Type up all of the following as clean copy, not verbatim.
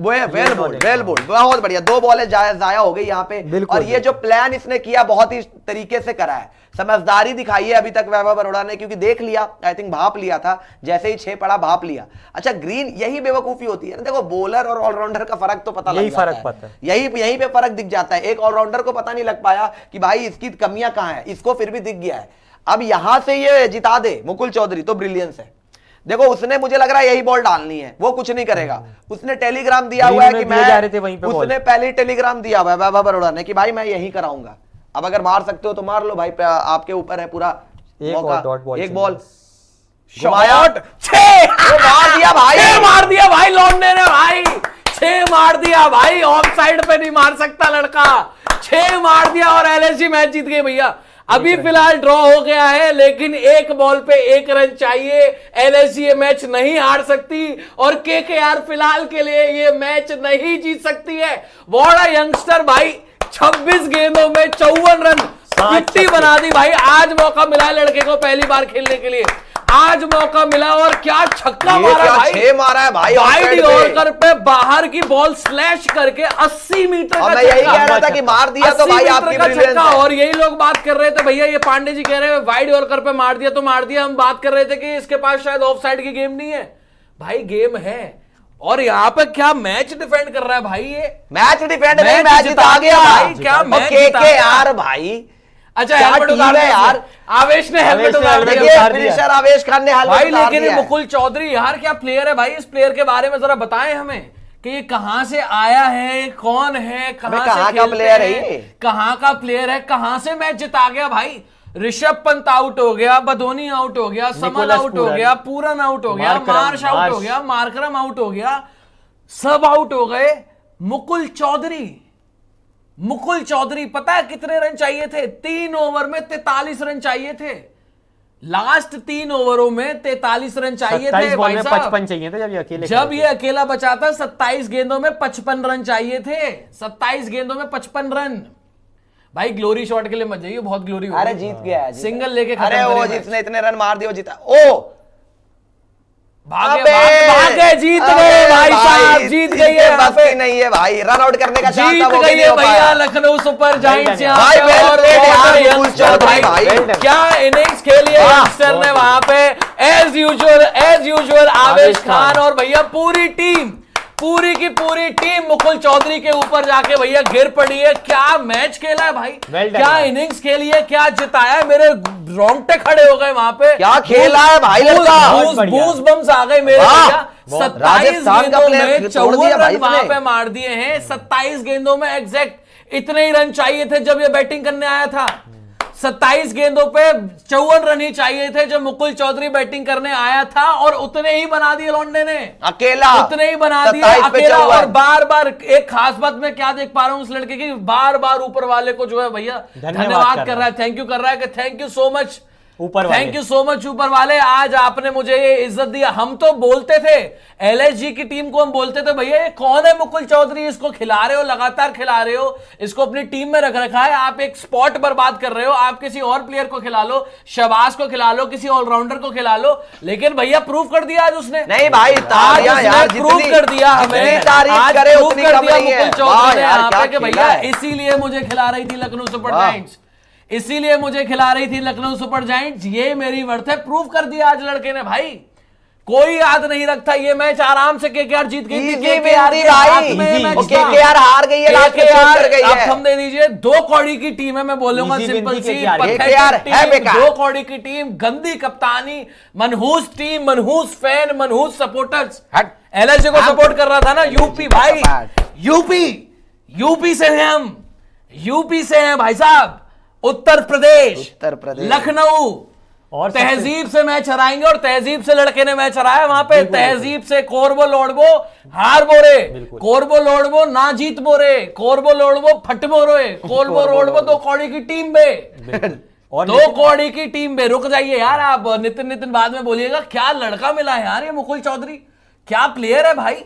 Well bold, बहुत बढ़िया। 2 बॉलें जाया हो गई यहाँ पे। और ये जो प्लान इसने किया बहुत ही तरीके से करा है, समझदारी दिखाई है अभी तक वैभव अरोड़ा ने, क्योंकि देख लिया, आई थिंक भाप लिया था, जैसे ही 6 पड़ा भाप लिया। अच्छा ग्रीन, यही बेवकूफी होती है ना, देखो बॉलर और ऑलराउंडर का फर्क तो पता लग जाता है, यही पे फर्क दिख जाता है। एक ऑलराउंडर को पता नहीं लग पाया कि भाई इसकी कमियां कहां है, इसको फिर भी दिख गया है। अब यहां से ये जिता दे मुकुल चौधरी तो ब्रिलियंस है। देखो उसने, मुझे लग रहा है यही बॉल डालनी है, वो कुछ नहीं करेगा। उसने टेलीग्राम दिया हुआ है कि मैं, उसने पहले टेलीग्राम दिया हुआ है वैभव अरोड़ा ने कि भाई मैं यही कराऊंगा। अब अगर मार सकते हो तो मार लो भाई, आपके ऊपर है पूरा मौका। एक बॉल शॉट, 6 मार दिया भाई, 6 मार दिया भाई लौंडे ने भाई, 6 मार दिया भाई। ऑफ साइड पे नहीं मार सकता लड़का, 6 मार दिया और एलएसजी मैच जीत गई भैया। अभी फिलहाल ड्रॉ हो गया है, लेकिन एक बॉल पे 1 रन चाहिए। एलएसजी ये मैच नहीं हार सकती और केकेआर फिलहाल के लिए ये मैच नहीं जीत सकती है। वॉट यंगस्टर भाई, 26 गेंदों में 54 रन, 50 बना दी भाई। आज मौका मिला है लड़के को पहली बार खेलने के लिए, आज मौका मिला और क्या छक्का मारा भाई, 6 मारा है भाई। वाइड यॉर्कर पे बाहर की बॉल स्लैश करके 80 मीटर का, मैं यही कह रहा था कि मार दिया तो भाई आपकी ब्रिलियंस है। और यही लोग बात कर रहे थे भैया, ये पांडे जी कह रहे हैं वाइड यॉर्कर पे मार दिया तो मार दिया। हम बात कर रहे थे कि इसके पास शायद ऑफ साइड की गेम नहीं है। भाई गेम है, और यहाँ पे क्या मैच डिफेंड कर रहा है भाई, ये मैच डिफेंड नहीं, मैच जिता गया भाई। क्या मैच केकेआर भाई। अच्छा हेलमेट उतार यार, आवेश ने हेलमेट उतार दिया, फिनिशर आवेश खान ने हेलमेट उतार दिया। लेकिन मुकुल चौधरी यार क्या प्लेयर है भाई, इस प्लेयर के बारे में जरा बताएं हमें कि ये कहां से आया है, कौन है, कहां का प्लेयर है, कहां का प्लेयर है, कहां से मैच जिता गया भाई। ऋषभ पंत आउट हो गया, बधोनी आउट हो गया, समल आउट हो गया, पूरन आउट हो गया, मार्श आउट हो गया, मार्करम आउट हो गया, सब आउट हो गए। मुकुल चौधरी पता है कितने रन चाहिए थे? 3 ओवर में 43 रन चाहिए थे। लास्ट 3 ओवरों में 43 रन चाहिए थे भाई साहब। 55 चाहिए थे जब ये अकेला बचा था। 27 गेंदों में 55 रन चाहिए थे, 27 गेंदों में 55 रन। भाई ग्लोरी शॉट के लिए मत जाइए, बहुत ग्लोरी हो। अरे जीत गया है, सिंगल लेके खत्म। अरे वो जिसने इतने रन मार दिए वो जीता। ओ भागे जीत गए भाई साहब, जीत गई है। बस की नहीं है भाई, रन आउट करने का चांस जीत गई है भैया लखनऊ सुपर जायंट्स। क्या इनिंग्स खेली है यंगस्टर ने वहां पे, एज यूजुअल आवेश खान और भैया पूरी की पूरी टीम मुकुल चौधरी के ऊपर जाके भैया गिर पड़ी है। क्या मैच खेला है भाई, क्या इनिंग्स खेली है, क्या जिताया है। मेरे रोंगटे खड़े हो गए वहां पे, क्या खेला है भाई लड़का, बूज बम्स आ गए मेरे भैया। 27 गेंदों में 54 रन वहां पे मार दिए हैं। 27 गेंदों में एग्जैक्ट इतने ही रन चाहिए थे जब ये बैटिंग करने आया था। 27 गेंदों पे 54 रन ही चाहिए थे जब मुकुल चौधरी बैटिंग करने आया था, और उतने ही बना दिए लौंडे ने, अकेला उतने ही बना दिए अकेला। और बार बार एक खास बात मैं क्या देख पा रहा हूं उस लड़के की, बार बार ऊपर वाले को जो है भैया धन्यवाद कर रहा है, थैंक यू कर रहा है कि thank you so much, thank you so much ऊपर वाले, आज आपने मुझे ये इज्जत दिया। हम तो बोलते थे एलएसजी की टीम को, हम बोलते थे भैया ये कौन है मुकुल चौधरी, इसको खिला रहे हो, लगातार खिला रहे हो, इसको अपनी टीम में रख रखा है, आप एक स्पॉट बर्बाद कर रहे हो, आप किसी और प्लेयर को खिला लो, शहबाज को खिला लो, किसी ऑलराउंडर को खिला लो। लेकिन भैया प्रूव कर दिया आज उसने, नहीं भाई प्रूव कर दिया हमें, आज प्रूव कर दिया मुकुल चौधरी ने यहाँ पे कि भैया इसीलिए मुझे खिला रही थी लखनऊ सुपर जायंट्स, इसीलिए मुझे खिला रही थी लखनऊ सुपर जायंट्स, ये मेरी वर्थ है। प्रूव कर दिया आज लड़के ने भाई, कोई याद नहीं रखता ये मैच आराम से केकेआर जीत गई थी, केकेआर हार गई है, अब हम दे दीजिए 2 कौड़ी की टीम है, मैं बोलूंगा सिंपल सी, 2 कौड़ी की टीम, गंदी कप्तानी, मनहूस टीम, मनहूस फैन, मनहूस सपोर्टर्स। एलएसजी को सपोर्ट कर रहा था ना यूपी भाई, यूपी से हैं हम, यूपी से हैं भाई साहब, उत्तर प्रदेश, लखनऊ, और तहजीब से मैच हराएंगे, और तहजीब से लड़के ने मैच हराया वहां पे, तहजीब से कोरबो लोड़बो हार बोरे, कोरबो लोड़बो ना जीत बोरे, कोरबो लोड़बो फट बोरे, कोरबो लोड़बो 2 कौड़ी की टीम में, और 2 कौड़ी की टीम में। रुक जाइए यार आप, नितिन बाद में बोलिएगा, क्या लड़का मिला है यार ये मुकुल चौधरी, क्या प्लेयर है भाई,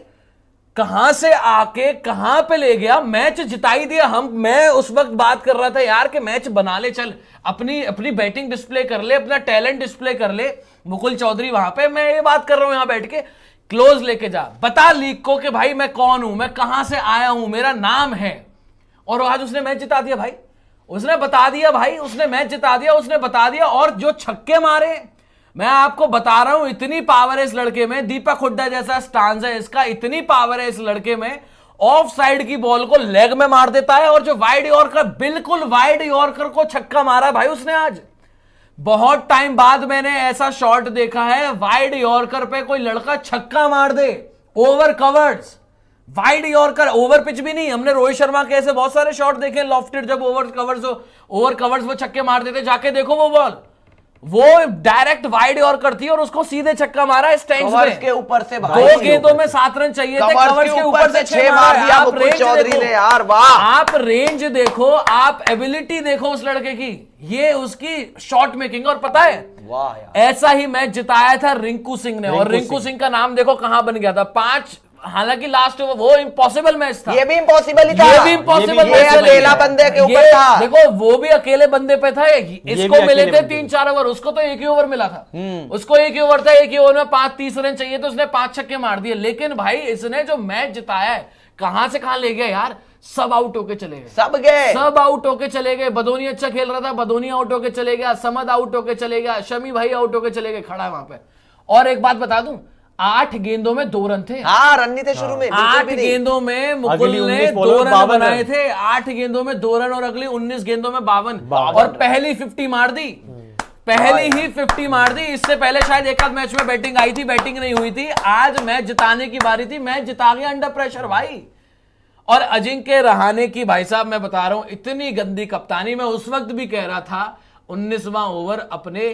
कहां से आके कहां पे ले गया, मैच जिताई दिया। मैं उस वक्त बात कर रहा था यार कि मैच बना ले, चल अपनी बैटिंग डिस्प्ले कर ले, अपना टैलेंट डिस्प्ले कर ले मुकुल चौधरी वहां पे। मैं ये बात कर रहा हूं यहां बैठ के क्लोज लेके जा, बता लीग को कि भाई मैं कौन हूं, मैं कहां से आया हूं, मेरा नाम है। और आज उसने मैच जिता दिया भाई, उसने बता दिया भाई, उसने मैच जिता दिया, उसने बता दिया। और जो छक्के मारे, मैं आपको बता रहा हूं, इतनी पावर है इस लड़के में। दीपक हुड्डा जैसा स्टांस है इसका, इतनी पावर है इस लड़के में। ऑफ साइड की बॉल को लेग में मार देता है, और जो वाइड यॉर्कर, बिल्कुल वाइड यॉर्कर को छक्का मारा भाई उसने आज। बहुत टाइम बाद मैंने ऐसा शॉट देखा है, वाइड यॉर्कर पे कोई लड़का छक्का मार दे, over covers, wide yorker, over pitch भी नहीं। हमने रोहित शर्मा के ऐसे बहुत सारे शॉट देखे लॉफ्टेड, जब ओवर कवर्स वो छक्के मार देते। जाके देखो वो बॉल, वो डायरेक्ट वाइड और करती और उसको सीधे छक्का मारा स्टैंड्स में, के ऊपर से भाई, 2 गेंदों में 7 रन चाहिए थे, कवर्स के ऊपर से 6 मार दिया मुकुल चौधरी ने यार। वाह, आप रेंज देखो, आप एबिलिटी देखो उस लड़के की, ये उसकी शॉट मेकिंग। और पता है, वाह यार, ऐसा ही मैच जिताया था रिंकू सिंह ने, और रिंकू सिंह का नाम देखो कहां बन गया था, 5। हालांकि लास्ट वो इम्पॉसिबल मैच था, ये भी इम्पॉसिबल ही था, ये भी इम्पॉसिबल मैच, अकेला बंदे के ऊपर था। देखो वो भी अकेले बंदे पे था, इसको मिले थे 3-4 ओवर, उसको तो 1 ही ओवर मिला था, उसको 1 ही ओवर था, 1 ही ओवर में 5-30 रन चाहिए, तो उसने 5 छक्के मार दिए। लेकिन भाई इसने जो मैच जिताया है, कहां से कहां ले गया यार, सब आउट होके चले गए, सब आउट होके चले गए। बदोनी अच्छा खेल रहा था, बदोनी आउट होके चले गया, समद आउट होके चले गया, शमी भाई आउट होके चले गए, खड़ा है वहां पे। और एक बात बता दूं, 8 गेंदों में 2 रन थे। हाँ, रन नहीं थे शुरू में, 8 गेंदों में मुकुल ने 2 रन बनाए थे, 8 गेंदों में 2 रन, और अगली 19 गेंदों में 52, और पहली 50 मार दी, पहली ही 50 मार दी। इससे पहले शायद एक आध मैच में बैटिंग आई थी, बैटिंग नहीं हुई थी। आज मैच जिताने की बारी थी, मैच जिता गया अंडर प्रेशर भाई। और अजिंक्य रहाणे की भाई साहब मैं बता रहा हूं, इतनी गंदी कप्तानी। मैं उस वक्त भी कह रहा था 19वां ओवर अपने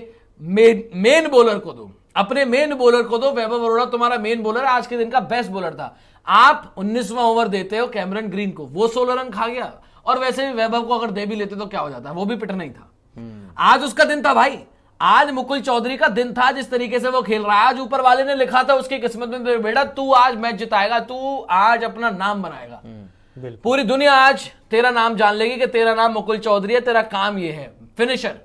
मेन बॉलर को दो, अपने मेन बॉलर को दो। वैभव अरोड़ा तुम्हारा मेन बॉलर, आज के दिन का बेस्ट बॉलर था। आप 19वां ओवर देते हो कैमरन ग्रीन को, वो 16 रन खा गया। और वैसे भी वैभव को अगर दे भी लेते तो क्या हो जाता, वो भी पिटना ही था। आज उसका दिन था भाई, आज मुकुल चौधरी का दिन था। जिस तरीके से वो खेल रहा है, आज ऊपर वाले ने लिखा था उसकी किस्मत में, बेटा तू आज मैच जिताएगा, तू आज अपना नाम बनाएगा, पूरी दुनिया आज तेरा नाम जान लेगी कि तेरा नाम मुकुल चौधरी है, तेरा काम ये है, फिनिशर।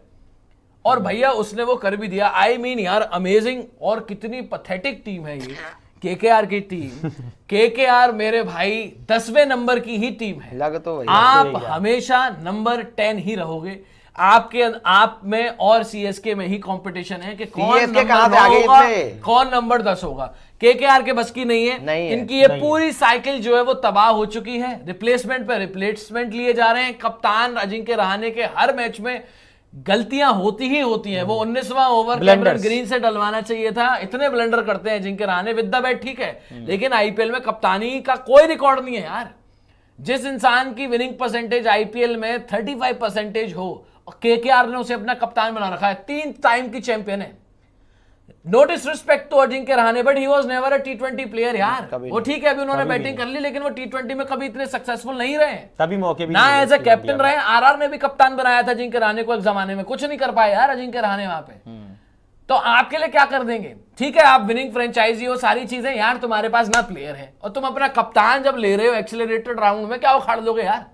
और भैया उसने वो कर भी दिया। आई मीन यार अमेजिंग। और कितनी पथेटिक टीम है ये केकेआर की टीम। केकेआर मेरे भाई 10वें नंबर की ही टीम है। लग तो वही, आप हमेशा नंबर 10 ही रहोगे। आपके आप में और सीएसके में ही कंपटीशन है कि कौन नंबर 9 होगा, कौन नंबर 10 होगा। केकेआर के बस की नहीं है, इनकी ये पूरी साइकिल जो है वो तबाह हो चुकी है। रिप्लेसमेंट पे रिप्लेसमेंट लिए जा रहे हैं। कप्तान अजिंक्य रहाणे के हर मैच में गलतियां होती ही होती हैं। वो 19वां ओवर कैमरन ग्रीन से डलवाना चाहिए था, इतने ब्लंडर करते हैं Ajinkya Rahane. With the bat ठीक है, लेकिन आईपीएल में कप्तानी का कोई रिकॉर्ड नहीं है यार। जिस इंसान की विनिंग परसेंटेज आईपीएल में 35% हो, केकेआर ने उसे अपना कप्तान बना रखा है, 3 टाइम की चैंपियन है। No disrespect to Ajinkya Rahane, but he was never a T20 player यार। वो ठीक है अभी उन्होंने बैटिंग कर ली, लेकिन वो T20 में कभी इतने सक्सेसफुल नहीं रहे, तभी मौके भी ना एज अ कैप्टन रहे। आरआर ने भी कप्तान बनाया था अजिंक्य रहाणे को एक जमाने में, कुछ नहीं कर पाए यार अजिंक्य रहाणे वहां पे। तो आपके लिए क्या कर देंगे? ठीक है आप विनिंग फ्रेंचाइजी हो, सारी चीजें यार, तुम्हारे पास ना प्लेयर है और तुम अपना कप्तान जब ले रहे हो एक्सेलरेटेड राउंड में, क्या उखाड़ लोगे यार,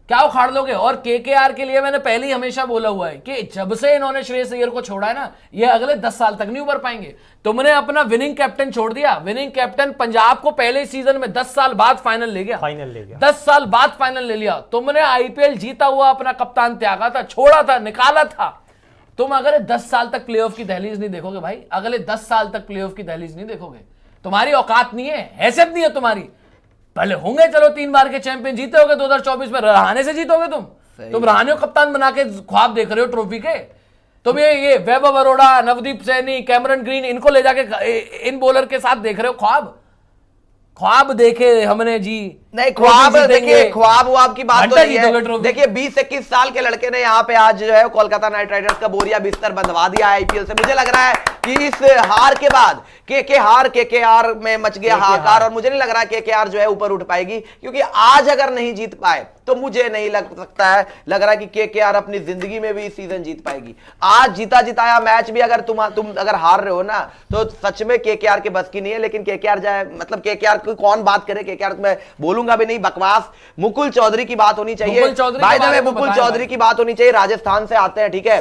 क्या उखाड़ लोगे? और केकेआर के लिए मैंने पहले ही हमेशा बोला हुआ है कि जब से इन्होंने श्रेयस अय्यर को छोड़ा है ना, ये अगले 10 साल तक नहीं उभर पाएंगे। तुमने अपना विनिंग कैप्टन छोड़ दिया। विनिंग कैप्टन पंजाब को पहले सीजन में 10 साल बाद फाइनल ले गया, 10 साल बाद फाइनल ले लिया। तुमने आईपीएल जीता हुआ अपना कप्तान त्यागा था, छोड़ा था, निकाला था। तुम अगले 10 साल तक प्लेऑफ की दहलीज नहीं देखोगे भाई, अगले 10 साल तक प्लेऑफ की दहलीज नहीं देखोगे। तुम्हारी औकात नहीं है, हैसियत नहीं है तुम्हारी। पहले होंगे चलो 3 बार के चैंपियन, जीते होगे 2024 में, रहाणे से जीतोगे तुम रहाणे को कप्तान बना के ख्वाब देख रहे हो ट्रॉफी के। तुम ये वैभव अरोड़ा, नवदीप सैनी, कैमरन ग्रीन, इनको ले जाके इन बॉलर के साथ देख रहे हो ख्वाब देखे हमने जी। नहीं ख्वाब देखिए, ख्वाब की बात तो नहीं है। देखिए 20-21 साल के लड़के ने यहाँ पे आज जो है कोलकाता नाइट राइडर्स का बोरिया बिस्तर बंधवा दिया आईपीएल से। मुझे लग रहा है कि इस हार के बाद केकेआर में मच गया हाहाकार, और मुझे नहीं लग रहा है केकेआर जो है ऊपर उठ पाएगी, क्योंकि आज अगर नहीं जीत पाए तो मुझे नहीं लग रहा है कि केकेआर अपनी जिंदगी में भी इस सीजन जीत पाएगी। आज जीता जिताया मैच भी अगर तुम अगर हार रहे हो ना, तो सच में केकेआर के बस की नहीं है। लेकिन केकेआर जाए, मतलब केकेआर की कौन बात करे, केकेआर मैं बोलूंगा बोलूंगा भी नहीं, बकवास। मुकुल चौधरी की बात होनी चाहिए। By the way Mukul Chaudhary की बात होनी चाहिए। राजस्थान से आते हैं, ठीक है,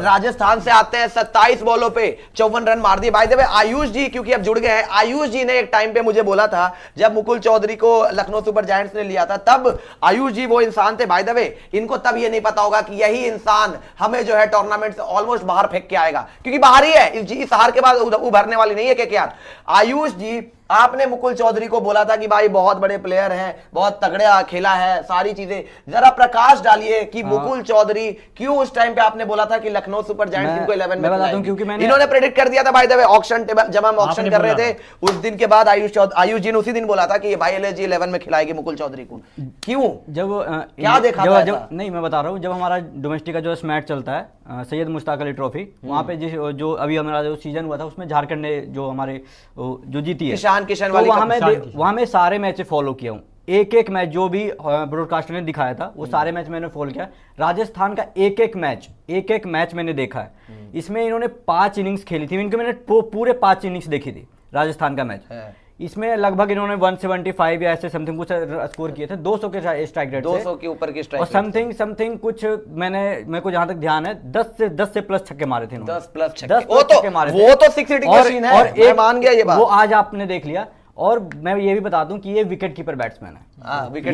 राजस्थान से आते हैं, 27 बॉलों पे 54 रन मार दिए। बाय द वे आयुष जी क्योंकि अब जुड़ गए हैं, आयुष जी ने एक टाइम पे मुझे बोला था जब मुकुल चौधरी को लखनऊ सुपर जायंट्स ने लिया था, तब आयुष जी वो इंसान थे। बाय द वे इनको तब ये नहीं पता होगा कि यही इंसान हमें जो है टूर्नामेंट से ऑलमोस्ट बाहर फेंक के आएगा, क्योंकि बाहर ही है, इस हार के बाद उभरने वाली नहीं है केकेआर। आयुष जी, आपने मुकुल चौधरी को बोला था कि भाई बहुत बड़े प्लेयर हैं, बहुत तगड़े खेला है, सारी चीजें, जरा प्रकाश डालिए कि मुकुल चौधरी क्यों उस टाइम पे आपने बोला था कि लखनऊ सुपर जायंट्स इनको 11 में बता दूं, क्योंकि मैंने इन्होंने प्रेडिक्ट कर दिया था bye the way auction table, जब हम ऑक्शन कर रहे थे उस दिन के बाद आयुष जी ने उसी दिन बोला था कि भाई एलएसजी 11 में खिलाएगी मुकुल चौधरी को। क्यों, जब क्या देखा था? जब नहीं, मैं बता रहा हूँ, जब हमारा डोमेस्टिक का जो मैच चलता है सैयद मुश्ताक अली ट्रॉफी, वहां पे जो अभी हमारा जो सीजन हुआ था उसमें झारखंड ने जो हमारे जो जीती है किशन वाली, वहां मैं सारे मैच फॉलो किया हूँ, एक एक मैच जो भी ब्रॉडकास्टर ने दिखाया था वो सारे मैच मैंने फॉलो किया। राजस्थान का एक एक मैच मैंने देखा है। इसमें इन्होंने 5 इनिंग्स खेली थी, इनके मैंने पूरे 5 इनिंग्स देखी थी राजस्थान का मैच। इसमें लगभग इन्होंने 175 या ऐसे समथिंग कुछ स्कोर किए थे, 200 के स्ट्राइक रेट, 200 के ऊपर के स्ट्राइक और समथिंग कुछ मेरे को जहां तक ध्यान है 10 से प्लस छक्के मारे थे, 10 प्लस छक्के मारे थे। वो तो 6 हिटिंग मशीन है, मैं मान गया ये बात। वो आज आपने देख लिया। और मैं ये भी बता दूं कि ये विकेट कीपर बैट्समैन है,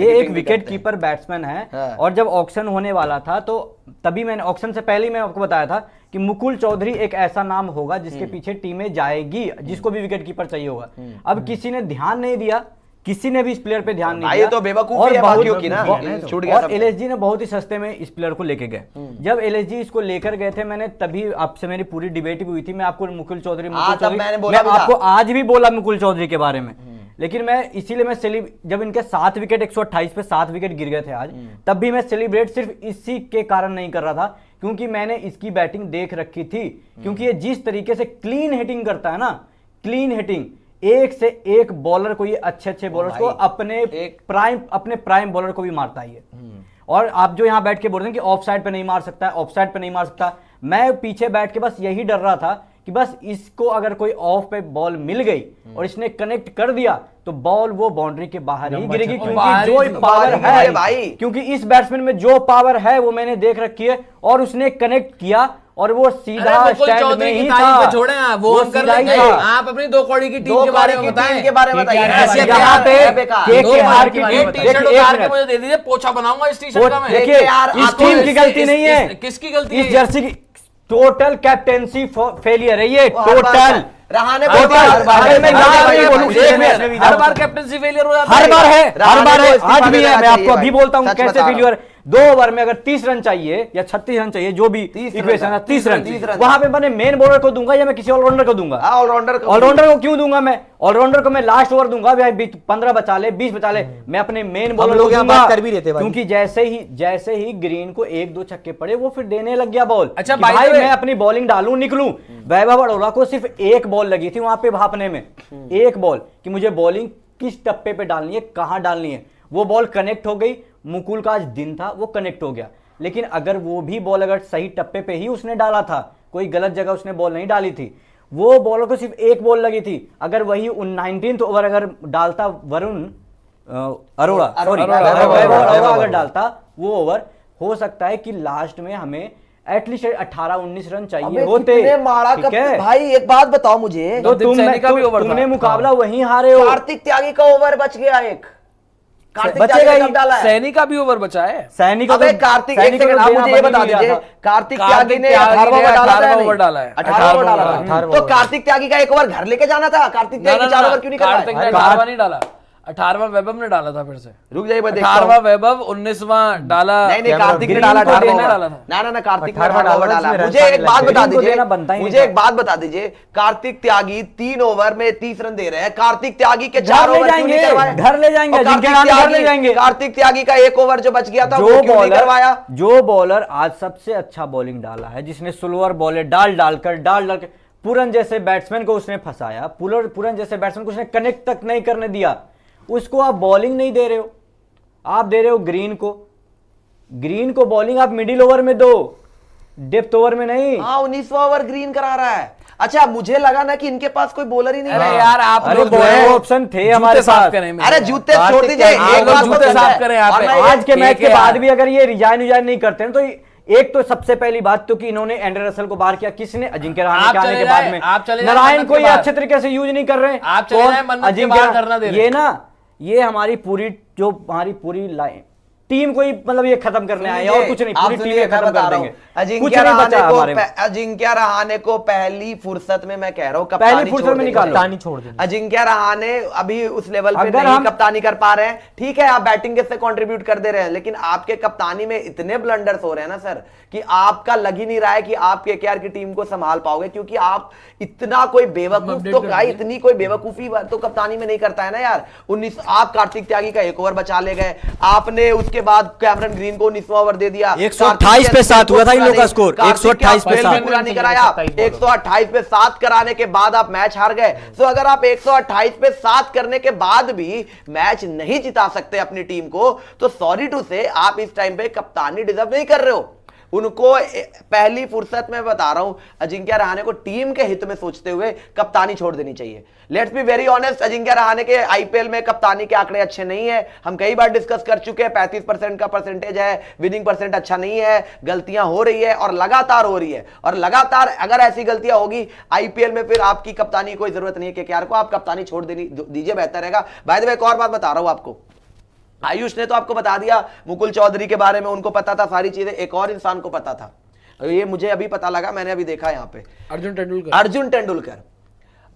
ये एक विकेट कीपर बैट्समैन है। और जब ऑक्शन होने वाला था तो तभी मैंने ऑक्शन से पहले ही मैं आपको बताया था कि मुकुल चौधरी एक ऐसा नाम होगा जिसके पीछे टीमें जाएगी, जिसको भी विकेट कीपर चाहिए होगा। अब किसी ने ध्यान नहीं दिया, किसी ने भी इस प्लेयर पे ध्यान नहीं दिया, तो बेवकूफी है बाकियों की ना, छूट गया। और एलएसजी ने बहुत ही सस्ते में इस प्लेयर को लेके गए। जब एलएसजी इसको लेकर गए थे, मैंने तभी आपसे मेरी पूरी डिबेट भी हुई थी, मैं आपको मुकुल चौधरी मैं आपको आज भी बोला मुकुल चौधरी के बारे में, लेकिन मैं इसीलिए मैं जब इनके 7 विकेट 128 पे 7 विकेट गिर गए थे आज, तब भी मैं सेलिब्रेट सिर्फ इसी के कारण नहीं कर रहा था क्योंकि मैंने इसकी बैटिंग देख रखी थी। क्योंकि ये जिस तरीके से क्लीन हिटिंग करता है ना, क्लीन हिटिंग, एक से एक बॉलर को, ये अच्छे बॉलर्स को अपने प्राइम बॉलर को भी मारता है। और आप जो यहां बैठ के बोल रहे हैं कि ऑफ साइड पे नहीं मार सकता, ऑफ साइड पे नहीं मार सकता, मैं पीछे बैठ के बस यही डर रहा था कि बस इसको अगर कोई ऑफ पे बॉल मिल गई और इसने कनेक्ट कर दिया तो बॉल वो बाउंड्री के बाहर ही गिरेगी, क्योंकि जो पावर है भाई, क्योंकि इस बैट्समैन में जो पावर है वो मैंने देख रखी है। और उसने कनेक्ट किया और वो सीधा स्टैंड में ही था। छोड़े आप, वो हम कर लेंगे। आप अपनी 2 कौड़ी की टीम के बारे में बताएं, के बारे में बताइए। यहाँ पे केकेआर की टी-शर्ट उतार के मुझे दे दीजिए, पोछा बनाऊंगा इस टी-शर्ट का मैं। देखिए, इस टीम की गलती नहीं है, किसकी गलती है? इस जर्सी की टोटल कैप्टेंसी फेलियर है ये, टोटल। रहाने हर बार कैप्टेंसी फेलियर हो जाता है, हर बार है, आज भी है। मैं आपको अभी बोलता हूँ कैसे फेलियर। 2 ओवर में अगर 30 रन चाहिए या 36 रन चाहिए, जो भी इक्वेशन है, 30 रन, वहां पे मैंने मेन बॉलर को दूंगा या मैं किसी ऑलराउंडर को दूंगा? ऑलराउंडर को क्यों दूंगा? मैं ऑलराउंडर को मैं लास्ट ओवर दूंगा, 15 बचा ले, 20 बचा ले, मैं अपने मेन बॉलर को दूंगा। क्योंकि जैसे ही ग्रीन को 1-2 छक्के पड़े, वो फिर देने लग गया बॉल। अच्छा भाई, मैं अपनी बॉलिंग डालूं, निकलूं। वैभव अरोड़ा को सिर्फ 1 बॉल लगी थी वहां पे भापने में, 1 बॉल, कि मुझे बॉलिंग किस टप्पे पे डालनी है, कहां डालनी है। वो बॉल कनेक्ट हो गई, मुकुल का आज दिन था, वो कनेक्ट हो गया। लेकिन अगर वो भी बॉल अगर सही टप्पे पे ही उसने डाला था, कोई गलत जगह उसने बॉल नहीं डाली थी, वो बॉलर को सिर्फ 1 बॉल लगी थी। अगर वही 19th ओवर अगर डालता वरुण अरोड़ा अगर डालता वो ओवर, हो सकता है कि लास्ट में हमें एटलीस्ट 18-19 रन चाहिए होते। ठीक है भाई, एक बात बताओ मुझे, तो तुमने मुकाबला वहीं हारे हो। कार्तिक त्यागी का ओवर बच गया, एक बचेगा ही। सैनी का भी ओवर बचा है। सैनी का कार्तिक, एक सेकंड आप मुझे ये बता दीजिए, कार्तिक त्यागी ने 18 ओवर डाला है। 18 ओवर डाला है, तो कार्तिक त्यागी का 1 ओवर घर लेके जाना था। कार्तिक त्यागी 4 ओवर क्यों नहीं करवाया? कार्तिक ने 18वां नहीं डाला, 18वां वैभव ने डाला था। फिर से रुक जाइए, 18वां वैभव, 19वां डाला। नहीं, कार्तिक ने डाला, 18वां डाला था। ना, कार्तिक ने 18वां ओवर डाला। मुझे एक बात बता दीजिए, कार्तिक त्यागी 3 ओवर में 30 रन दे रहे हैं। कार्तिक त्यागी के 4 ओवर क्यों नहीं करवाए? घर ले जाएंगे, कार्तिक त्यागी का 1 ओवर जो बच गया था, वो क्यों नहीं करवाया? जो बॉलर आज सबसे अच्छा बॉलिंग डाला है, जिसने स्लोअर बॉलर डालकर पूरन जैसे बैट्समैन को उसने फंसाया, पूरन जैसे बैट्समैन को उसने कनेक्ट तक नहीं करने दिया, उसको आप बॉलिंग नहीं दे रहे हो। आप दे रहे हो ग्रीन को बॉलिंग आप मिडिल ओवर में दो, डेप्थ ओवर में नहीं। 19वां ओवर ग्रीन करा रहा है। अच्छा मुझे लगा ना कि इनके पास कोई बॉलर ही नहीं अरे है यार आप अरे लोग जो बॉलर है ऑप्शन थे हमारे साफ पास। करें। अरे जूते छोड़ दीजिए, आप लोग जूते साफ करें यहाँ पे। आज के मैच के बाद भी अगर ये रिजाइन नहीं करते हैं तो एक तो सबसे पहली बात तो कि इन्होंने एंड्रे रसल को बाहर किया, किसने? अजिंक्य रहाणे के आने के बाद में नारायण को ये अच्छे तरीके से यूज नहीं कर रहे। आप चले जाएं, मन्नत के बाहर करना दे रहे। ये ना ये हमारी पूरी लाइन टीम को ही मतलब ये खत्म करने आए और कुछ नहीं, पूरी टीम खत्म कर देंगे। अजिंक्य रहाणे को पहली फुर्सत में मैं कह रहा हूँ पहली फुर्सत में निकालो, छोड़ देंगे। अजिंक्य रहाणे अभी उस लेवल पे नहीं कप्तानी कर पा रहे हैं। ठीक है आप बैटिंग से कंट्रीब्यूट कर दे रहे हैं, लेकिन आपके कप्तानी में इतने ब्लंडर्स हो रहे हैं ना सर कि आपका लग ही नहीं रहा है कि आप केकेआर की टीम को संभाल पाओगे, क्योंकि आप इतना कोई बेवकूफ तो इतनी कोई बेवकूफी तो कप्तानी में नहीं करता है ना यार। 19 आप कार्तिक त्यागी का 1 ओवर बचा ले गए, आपने उसके बाद कैमरन ग्रीन को 19वां ओवर दे दिया। 128 पे 7 हुआ था इन लोगों का स्कोर, 128 पे 7 पूरा नहीं कराया। 128 पे 7 कराने के बाद आप मैच हार गए। तो अगर आप 128 पे 7 करने के बाद भी मैच नहीं जिता सकते अपनी टीम को, तो सॉरी टू से आप इस टाइम पे कप्तानी डिजर्व नहीं कर रहे हो। उनको पहली फुर्सत में बता रहा हूं, अजिंक्य रहाणे को टीम के हित में सोचते हुए कप्तानी छोड़ देनी चाहिए। Let's be very honest, Ajinkya Rahane के आईपीएल में कप्तानी के आंकड़े अच्छे नहीं है। हम कई बार डिस्कस कर चुके हैं, 35% का परसेंटेज है, विनिंग परसेंट अच्छा नहीं है, गलतियां हो रही है और लगातार हो रही है। और लगातार अगर ऐसी गलतियां होगी आईपीएल में, फिर आपकी कप्तानी कोई जरूरत नहीं है केकेआर को, आप कप्तानी छोड़ दीजिए, बेहतर रहेगा। बाय द वे एक और बात बता रहा हूं आपको, आयुष ने तो आपको बता दिया मुकुल चौधरी के बारे में, उनको पता था सारी चीजें। एक और इंसान को पता था, ये मुझे अभी पता लगा, मैंने अभी देखा यहाँ पे,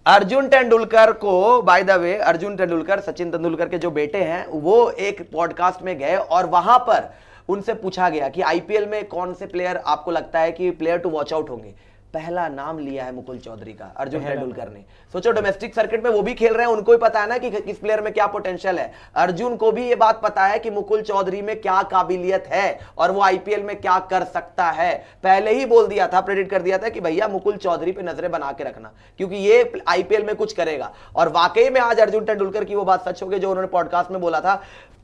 अर्जुन तेंदुलकर को बाय द वे, अर्जुन तेंदुलकर सचिन तेंदुलकर के जो बेटे हैं, वो एक पॉडकास्ट में गए और वहां पर उनसे पूछा गया कि आईपीएल में कौन से प्लेयर आपको लगता है कि प्लेयर टू वॉच आउट होंगे। पहला नाम लिया है मुकुल चौधरी का, अर्जुन तेंदुलकर ने। सोचो डोमेस्टिक सर्किट में वो भी खेल रहे हैं, उनको भी पता है ना कि किस प्लेयर में क्या पोटेंशियल है। अर्जुन को भी ये बात पता है कि मुकुल चौधरी में क्या काबिलियत है और वो आईपीएल में क्या कर सकता है। पहले ही बोल दिया था, प्रेडिक्ट कर दिया था कि भैया मुकुल चौधरी पे नजरें बना के रखना, क्योंकि ये आईपीएल में कुछ करेगा। और वाकई में आज अर्जुन तेंदुलकर की वो बात सच हो गई जो उन्होंने पॉडकास्ट में बोला था।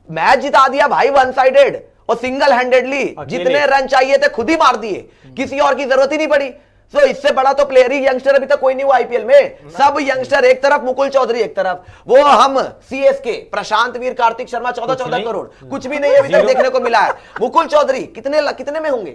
मैच जिता दिया भाई वन साइडेड और सिंगल हैंडेडली, जितने रन चाहिए थे खुद ही मार दिए, किसी और की जरूरत ही नहीं पड़ी। तो इससे बड़ा तो प्लेयर ही यंगस्टर अभी तक कोई नहीं हुआ आईपीएल में। सब यंगस्टर एक तरफ, मुकुल चौधरी एक तरफ, वो हम सीएसके प्रशांत वीर, कार्तिक शर्मा 14 करोड़, कुछ भी नहीं अभी तक देखने को मिला है। मुकुल चौधरी कितने में होंगे,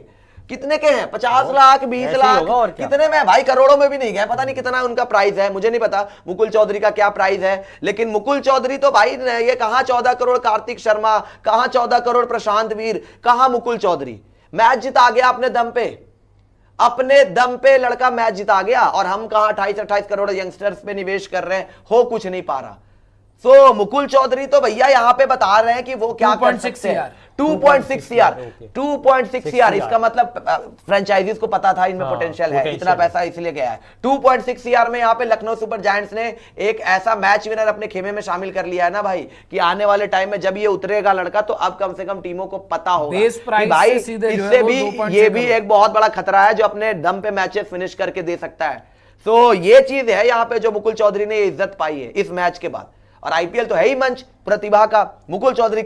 कितने के हैं? 50 लाख 20 लाख कितने में भाई? करोड़ों में भी नहीं गए, पता नहीं कितना उनका प्राइस है, मुझे नहीं पता मुकुल चौधरी का क्या प्राइस है। लेकिन मुकुल चौधरी तो भाई ये कहां 14 करोड़ कार्तिक शर्मा, कहां 14 करोड़ प्रशांत वीर, कहां मुकुल चौधरी। मैच जिता गया अपने दम पे लड़का मैच जिता गया, और हम कहां 28 करोड़ यंगस्टर्स पे निवेश कर रहे हैं, हो कुछ नहीं पा रहा। सो मुकुल चौधरी तो भैया यहां पे बता रहे हैं कि वो क्या कर सकते हैं। 2.6 सीआर, इसका मतलब फ्रेंचाइजीज को पता था इनमें पोटेंशियल है, इतना पैसा इसलिए गया है। 2.6 सीआर में यहाँ पे लखनऊ सुपर जायंट्स ने एक ऐसा मैच विनर अपने खेमे में शामिल कर लिया है ना भाई, कि आने वाले टाइम में जब ये उतरेगा लड़का, तो अब कम से कम टीमों को पता होगा कि भाई इससे भी ये भी एक बहुत बड़ा खतरा है जो अपने दम पे मैचेस फिनिश करके दे सकता है। सो ये चीज है यहाँ पे जो मुकुल चौधरी ने इज्जत पाई है इस मैच के बाद। और आईपीएल तो है ही मंच प्रतिभा का, मुकुल चौधरी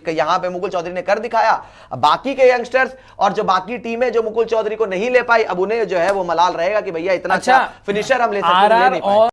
यहां पे मुकुल चौधरी ने कर दिखाया। अब बाकी के यंगस्टर्स और जो बाकी टीमें जो मुकुल चौधरी को नहीं ले पाई, अब उन्हें जो है वो मलाल रहेगा कि भैया इतना अच्छा फिनिशर हम ले सकते हैं।